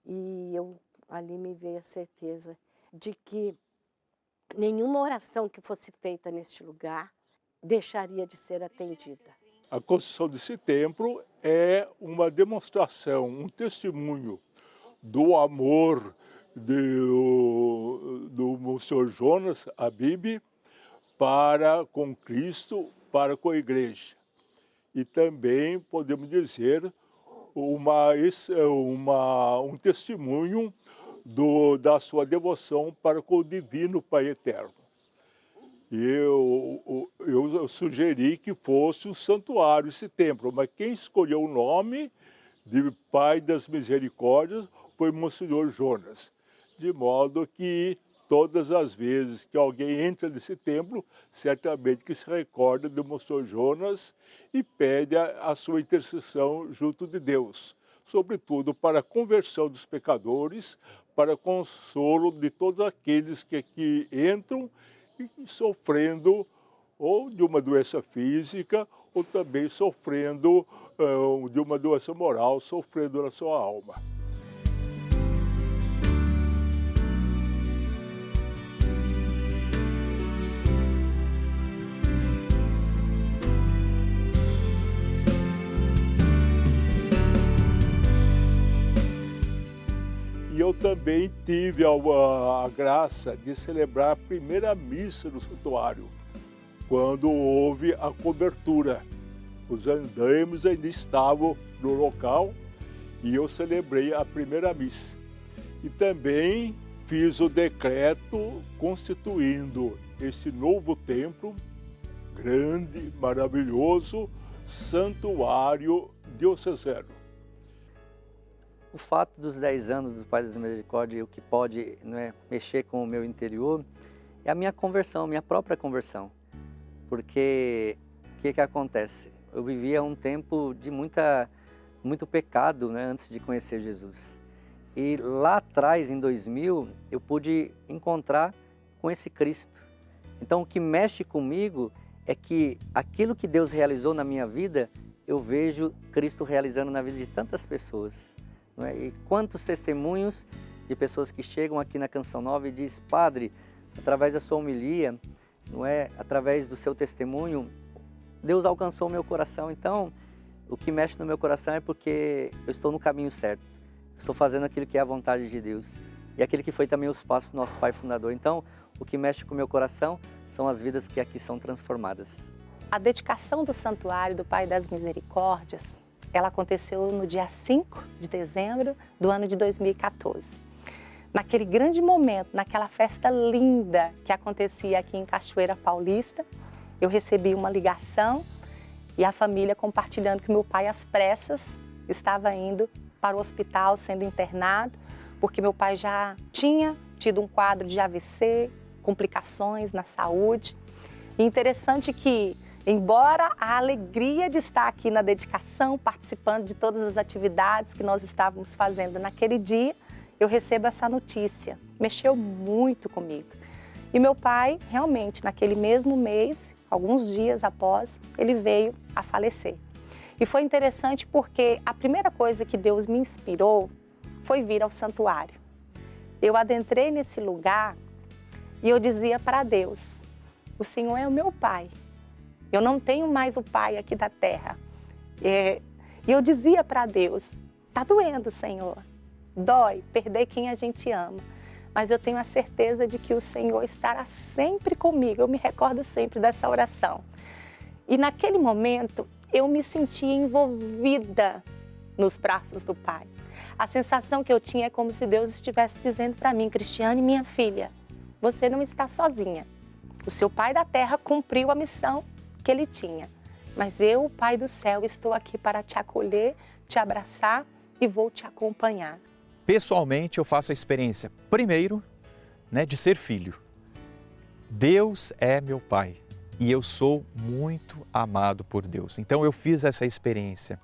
E ali me veio a certeza de que nenhuma oração que fosse feita neste lugar deixaria de ser atendida. A construção desse templo é uma demonstração, um testemunho do amor do Monsenhor Jonas Habib para com Cristo, para com a igreja. E também, podemos dizer, um testemunho da sua devoção para com o Divino Pai Eterno. Eu sugeri que fosse o santuário, esse templo, mas quem escolheu o nome de Pai das Misericórdias foi Monsenhor Jonas. De modo que todas as vezes que alguém entra nesse templo, certamente que se recorda de Monsenhor Jonas e pede a sua intercessão junto de Deus, sobretudo para a conversão dos pecadores, para consolo de todos aqueles que aqui entram e sofrendo ou de uma doença física ou também sofrendo de uma doença moral, sofrendo na sua alma. E eu também tive a graça de celebrar a primeira missa no santuário, quando houve a cobertura. Os andaimes ainda estavam no local e eu celebrei a primeira missa. E também fiz o decreto constituindo este novo templo, grande, maravilhoso, santuário diocesano. O fato dos 10 anos do Pai das Misericórdias, o que pode mexer com o meu interior, é a minha conversão, minha própria conversão. Porque o que acontece? Eu vivia um tempo de muito pecado, antes de conhecer Jesus. E lá atrás, em 2000, eu pude encontrar com esse Cristo. Então o que mexe comigo é que aquilo que Deus realizou na minha vida, eu vejo Cristo realizando na vida de tantas pessoas. E quantos testemunhos de pessoas que chegam aqui na Canção Nova e dizem: Padre, através da sua homilia, através do seu testemunho, Deus alcançou o meu coração. Então, o que mexe no meu coração é porque eu estou no caminho certo. Estou fazendo aquilo que é a vontade de Deus. E aquilo que foi também os passos do nosso Pai Fundador. Então, o que mexe com o meu coração são as vidas que aqui são transformadas. A dedicação do Santuário do Pai das Misericórdias, ela aconteceu no dia 5 de dezembro do ano de 2014. Naquele grande momento, naquela festa linda que acontecia aqui em Cachoeira Paulista, eu recebi uma ligação e a família compartilhando que meu pai, às pressas, estava indo para o hospital sendo internado, porque meu pai já tinha tido um quadro de AVC, complicações na saúde. E interessante que, embora a alegria de estar aqui na dedicação, participando de todas as atividades que nós estávamos fazendo naquele dia, eu recebo essa notícia. Mexeu muito comigo. E meu pai, realmente, naquele mesmo mês, alguns dias após, ele veio a falecer. E foi interessante porque a primeira coisa que Deus me inspirou foi vir ao santuário. Eu adentrei nesse lugar e eu dizia para Deus: o Senhor é o meu Pai. Eu não tenho mais o Pai aqui da terra. E eu dizia para Deus: está doendo, Senhor. Dói perder quem a gente ama. Mas eu tenho a certeza de que o Senhor estará sempre comigo. Eu me recordo sempre dessa oração. E naquele momento, eu me sentia envolvida nos braços do Pai. A sensação que eu tinha é como se Deus estivesse dizendo para mim: Cristiane, minha filha, você não está sozinha. O seu Pai da terra cumpriu a missão que ele tinha. Mas eu, o Pai do céu, estou aqui para te acolher, te abraçar e vou te acompanhar. Pessoalmente, eu faço a experiência, primeiro, de ser filho. Deus é meu Pai e eu sou muito amado por Deus. Então, eu fiz essa experiência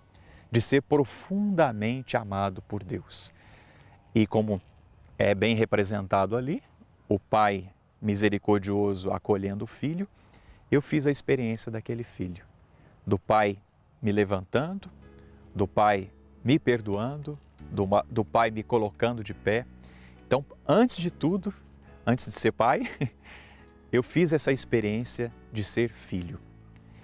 de ser profundamente amado por Deus. E como é bem representado ali, o Pai misericordioso acolhendo o filho, eu fiz a experiência daquele filho. do Pai me levantando, do Pai me perdoando, do Pai me colocando de pé. Então, antes de tudo, antes de ser pai, eu fiz essa experiência de ser filho.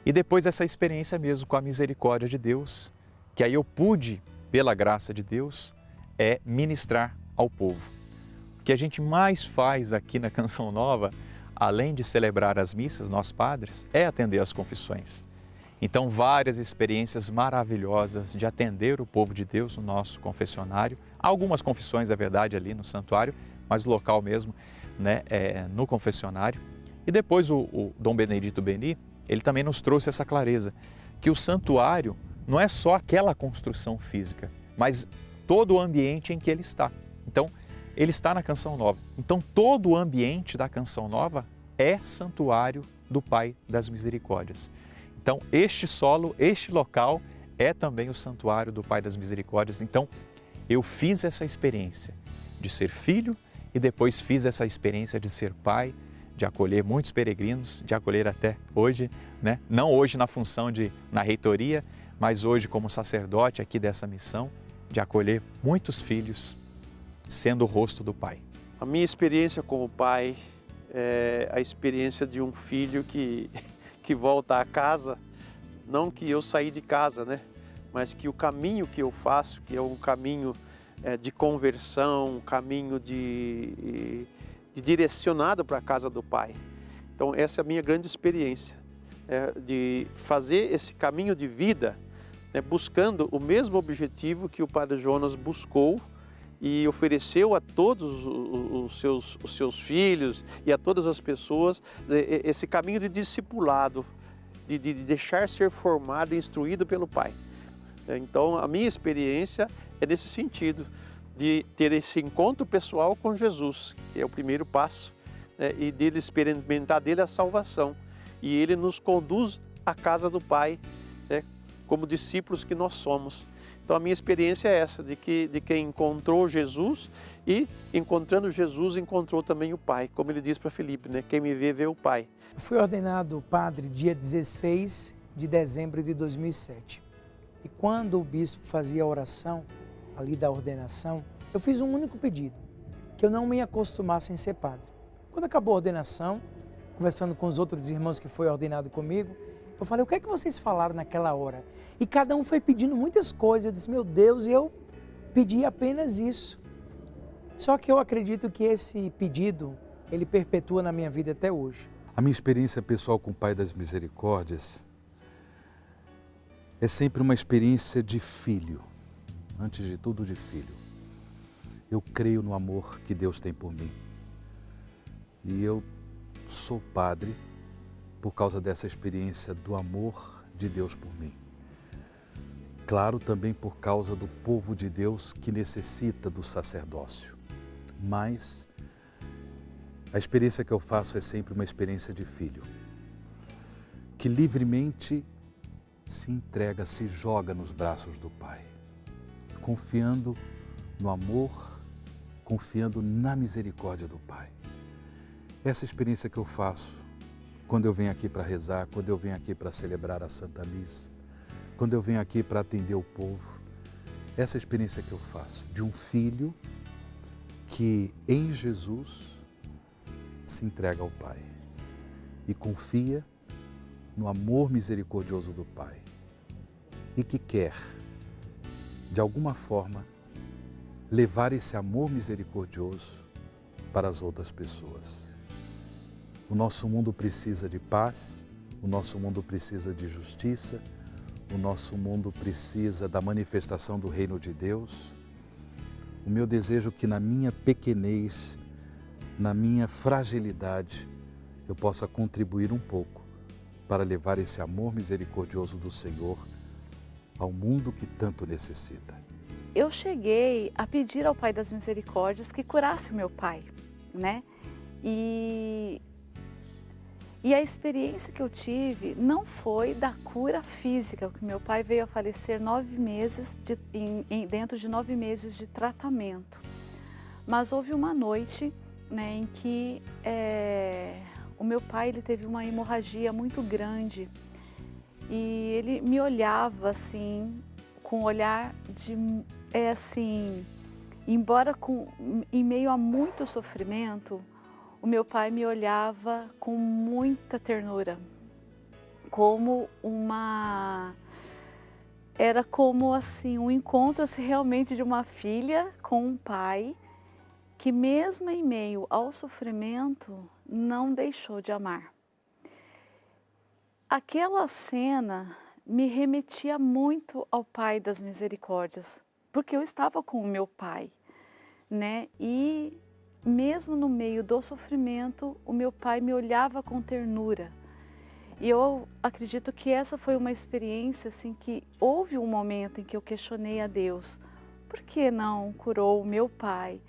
E depois essa experiência mesmo com a misericórdia de Deus, que aí eu pude, pela graça de Deus, ministrar ao povo. O que a gente mais faz aqui na Canção Nova, além de celebrar as missas, nós padres, é atender as confissões. Então, várias experiências maravilhosas de atender o povo de Deus no nosso confessionário. Há algumas confissões, é verdade, ali no santuário, mas o local mesmo, né, no confessionário. E depois o Dom Benedito Beni, ele também nos trouxe essa clareza, que o santuário não é só aquela construção física, mas todo o ambiente em que ele está. Então, ele está na Canção Nova. Então, todo o ambiente da Canção Nova é santuário do Pai das Misericórdias. Então, este solo, este local é também o santuário do Pai das Misericórdias. Então, eu fiz essa experiência de ser filho e depois fiz essa experiência de ser pai, de acolher muitos peregrinos, de acolher até hoje, né? Não hoje na função na reitoria, mas hoje como sacerdote aqui dessa missão, de acolher muitos filhos, sendo o rosto do Pai. A minha experiência como pai é a experiência de um filho que volta a casa, não que eu saí de casa, né? Mas que o caminho que eu faço, que é um caminho de conversão, um caminho de direcionado para a casa do Pai. Então essa é a minha grande experiência, de fazer esse caminho de vida, né, buscando o mesmo objetivo que o Padre Jonas buscou e ofereceu a todos os seus filhos e a todas as pessoas, esse caminho de discipulado, de deixar ser formado e instruído pelo Pai. Então a minha experiência é nesse sentido, de ter esse encontro pessoal com Jesus, que é o primeiro passo, né, e dele experimentar dele a salvação. E ele nos conduz à casa do Pai, né, como discípulos que nós somos. Então a minha experiência é essa, de quem encontrou Jesus e, encontrando Jesus, encontrou também o Pai. Como ele diz para Felipe, né? Quem me vê, vê o Pai. Eu fui ordenado padre dia 16 de dezembro de 2007. E quando o bispo fazia a oração ali da ordenação, eu fiz um único pedido, que eu não me acostumasse em ser padre. Quando acabou a ordenação, conversando com os outros irmãos que foi ordenado comigo, eu falei, o que é que vocês falaram naquela hora? E cada um foi pedindo muitas coisas. Eu disse, meu Deus, e eu pedi apenas isso. Só que eu acredito que esse pedido, ele perpetua na minha vida até hoje. A minha experiência pessoal com o Pai das Misericórdias é sempre uma experiência de filho, antes de tudo de filho. Eu creio no amor que Deus tem por mim. E eu sou padre por causa dessa experiência do amor de Deus por mim. Claro, também por causa do povo de Deus que necessita do sacerdócio. Mas a experiência que eu faço é sempre uma experiência de filho, que livremente se entrega, se joga nos braços do Pai, confiando no amor, confiando na misericórdia do Pai. Essa experiência que eu faço quando eu venho aqui para rezar, quando eu venho aqui para celebrar a Santa Missa, quando eu venho aqui para atender o povo, essa experiência que eu faço de um filho que em Jesus se entrega ao Pai e confia no amor misericordioso do Pai e que quer, de alguma forma, levar esse amor misericordioso para as outras pessoas. O nosso mundo precisa de paz, o nosso mundo precisa de justiça, o nosso mundo precisa da manifestação do reino de Deus. O meu desejo é que na minha pequenez, na minha fragilidade, eu possa contribuir um pouco para levar esse amor misericordioso do Senhor ao mundo que tanto necessita. Eu cheguei a pedir ao Pai das Misericórdias que curasse o meu pai, né? E a experiência que eu tive não foi da cura física, porque meu pai veio a falecer 9 meses, dentro de 9 meses de tratamento. Mas houve uma noite, né, em que o meu pai ele teve uma hemorragia muito grande e ele me olhava assim, com um olhar de, embora em meio a muito sofrimento, o meu pai me olhava com muita ternura, era como assim, um encontro assim, realmente de uma filha com um pai que mesmo em meio ao sofrimento não deixou de amar. Aquela cena me remetia muito ao Pai das Misericórdias, porque eu estava com o meu pai, né? E mesmo no meio do sofrimento, o meu pai me olhava com ternura. E eu acredito que essa foi uma experiência assim que houve um momento em que eu questionei a Deus, por que não curou o meu pai?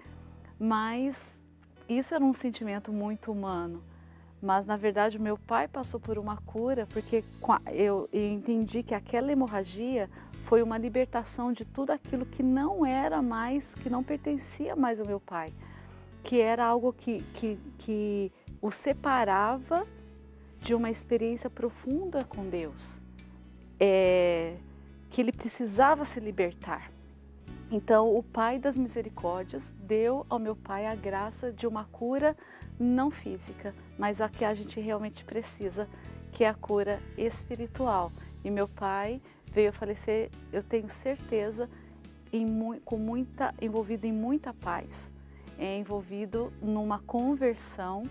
Mas isso era um sentimento muito humano. Mas na verdade o meu pai passou por uma cura porque eu entendi que aquela hemorragia foi uma libertação de tudo aquilo que não era mais, que não pertencia mais ao meu pai, que era algo que o separava de uma experiência profunda com Deus, que ele precisava se libertar. Então o Pai das Misericórdias deu ao meu pai a graça de uma cura não física, mas a que a gente realmente precisa, que é a cura espiritual. E meu pai veio a falecer, eu tenho certeza, envolvido em muita paz, envolvido numa conversão,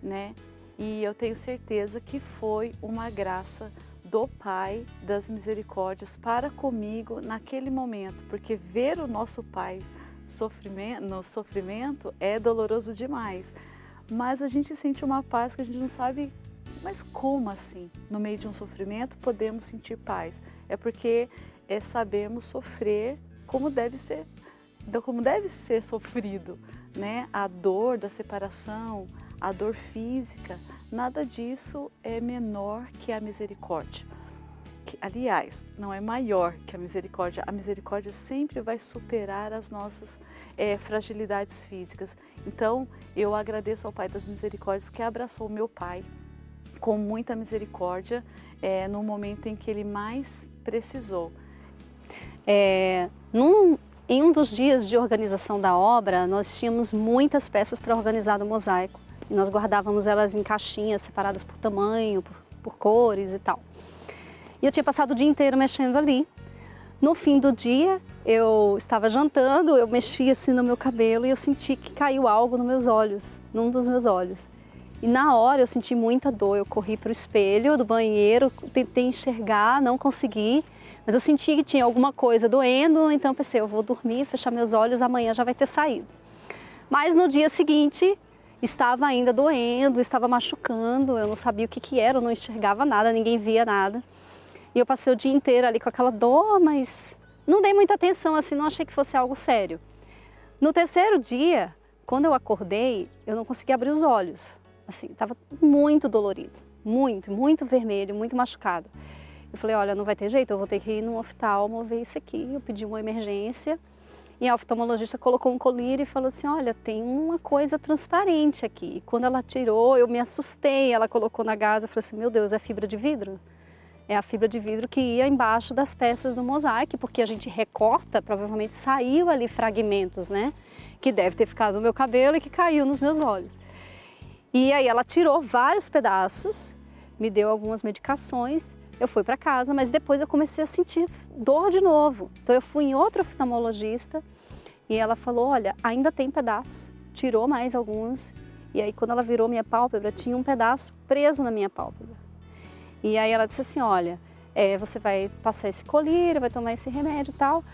né? E eu tenho certeza que foi uma graça do Pai das Misericórdias para comigo naquele momento, porque ver o nosso Pai no sofrimento é doloroso demais, mas a gente sente uma paz que a gente não sabe, mas como assim? No meio de um sofrimento podemos sentir paz? É porque sabemos sofrer como deve ser sofrido, né? A dor da separação, a dor física, nada disso é menor que a misericórdia. Aliás, não é maior que a misericórdia sempre vai superar as nossas fragilidades físicas. Então, eu agradeço ao Pai das Misericórdias que abraçou o meu pai com muita misericórdia no momento em que ele mais precisou. Em um dos dias de organização da obra, nós tínhamos muitas peças para organizar no mosaico. E nós guardávamos elas em caixinhas separadas por tamanho, por cores e tal. E eu tinha passado o dia inteiro mexendo ali. No fim do dia, eu estava jantando, eu mexi assim no meu cabelo e eu senti que caiu algo nos meus olhos, num dos meus olhos. E na hora eu senti muita dor, eu corri para o espelho do banheiro, tentei enxergar, não consegui. Mas eu senti que tinha alguma coisa doendo, então eu pensei, eu vou dormir, fechar meus olhos, amanhã já vai ter saído. Mas no dia seguinte, estava ainda doendo, estava machucando, eu não sabia o que era, eu não enxergava nada, ninguém via nada. E eu passei o dia inteiro ali com aquela dor, mas não dei muita atenção, assim, não achei que fosse algo sério. No terceiro dia, quando eu acordei, eu não conseguia abrir os olhos. Assim, estava muito dolorido, muito vermelho, muito machucado. Eu falei, olha, não vai ter jeito, eu vou ter que ir no oftalmo ver isso aqui. Eu pedi uma emergência e a oftalmologista colocou um colírio e falou assim, olha, tem uma coisa transparente aqui. E quando ela tirou, eu me assustei, ela colocou na gasa, eu falei assim, meu Deus, é fibra de vidro? É a fibra de vidro que ia embaixo das peças do mosaico, porque a gente recorta, provavelmente saiu ali fragmentos, né? Que deve ter ficado no meu cabelo e que caiu nos meus olhos. E aí ela tirou vários pedaços, me deu algumas medicações, eu fui para casa, mas depois eu comecei a sentir dor de novo. Então eu fui em outra oftalmologista e ela falou, olha, ainda tem pedaço, tirou mais alguns. E aí quando ela virou minha pálpebra, tinha um pedaço preso na minha pálpebra. E aí ela disse assim, olha, você vai passar esse colírio, vai tomar esse remédio e tal,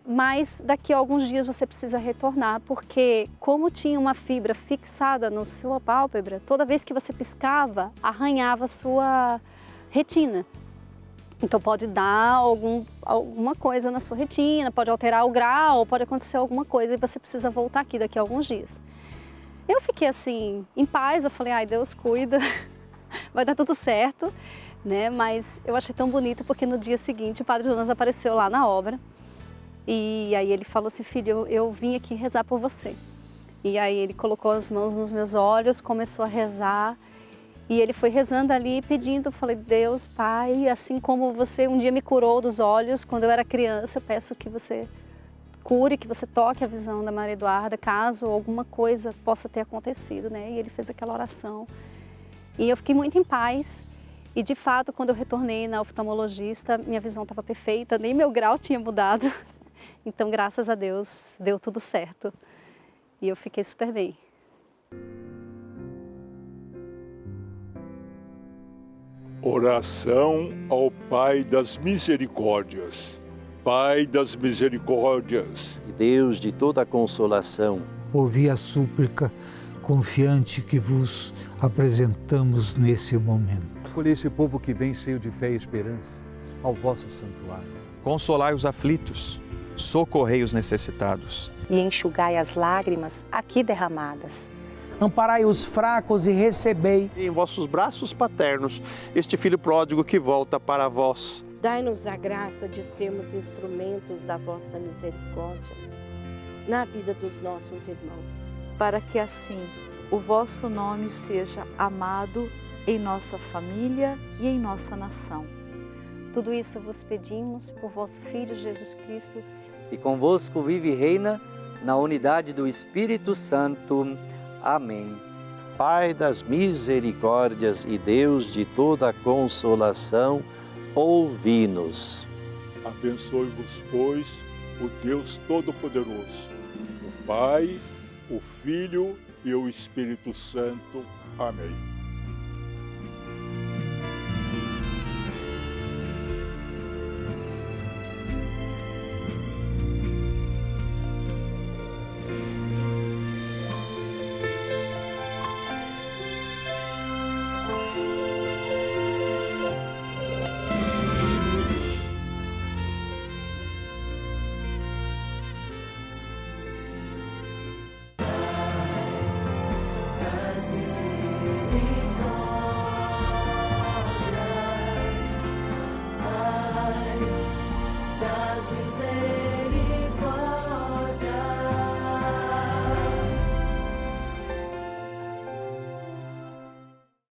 mas daqui a alguns dias você precisa retornar, porque como tinha uma fibra fixada na sua pálpebra, toda vez que você piscava, arranhava a sua retina. Então pode dar alguma coisa na sua retina, pode alterar o grau, pode acontecer alguma coisa e você precisa voltar aqui daqui a alguns dias. Eu fiquei assim, em paz, eu falei, ai, Deus cuida, vai dar tudo certo, né? Mas eu achei tão bonito porque no dia seguinte o Padre Jonas apareceu lá na obra e aí ele falou assim, filho, eu vim aqui rezar por você. E aí ele colocou as mãos nos meus olhos, começou a rezar E ele foi rezando ali, pedindo, falei, Deus, Pai, assim como você um dia me curou dos olhos quando eu era criança, eu peço que você cure, que você toque a visão da Maria Eduarda, caso alguma coisa possa ter acontecido, né? E ele fez aquela oração. E eu fiquei muito em paz. E de fato, quando eu retornei na oftalmologista, minha visão estava perfeita, nem meu grau tinha mudado. Então, graças a Deus, deu tudo certo. E eu fiquei super bem. Oração ao Pai das Misericórdias. Pai das Misericórdias. Deus de toda a consolação, ouvi a súplica confiante que vos apresentamos nesse momento. Acolhei esse povo que vem cheio de fé e esperança ao vosso santuário. Consolai os aflitos, socorrei os necessitados. E enxugai as lágrimas aqui derramadas. Amparai os fracos e recebei em vossos braços paternos este filho pródigo que volta para vós. Dai-nos a graça de sermos instrumentos da vossa misericórdia na vida dos nossos irmãos. Para que assim o vosso nome seja amado em nossa família e em nossa nação. Tudo isso vos pedimos por vosso Filho Jesus Cristo. E convosco vive e reina na unidade do Espírito Santo. Amém. Pai das misericórdias e Deus de toda a consolação, ouvi-nos. Abençoe-vos, pois, o Deus Todo-Poderoso, o Pai, o Filho e o Espírito Santo. Amém.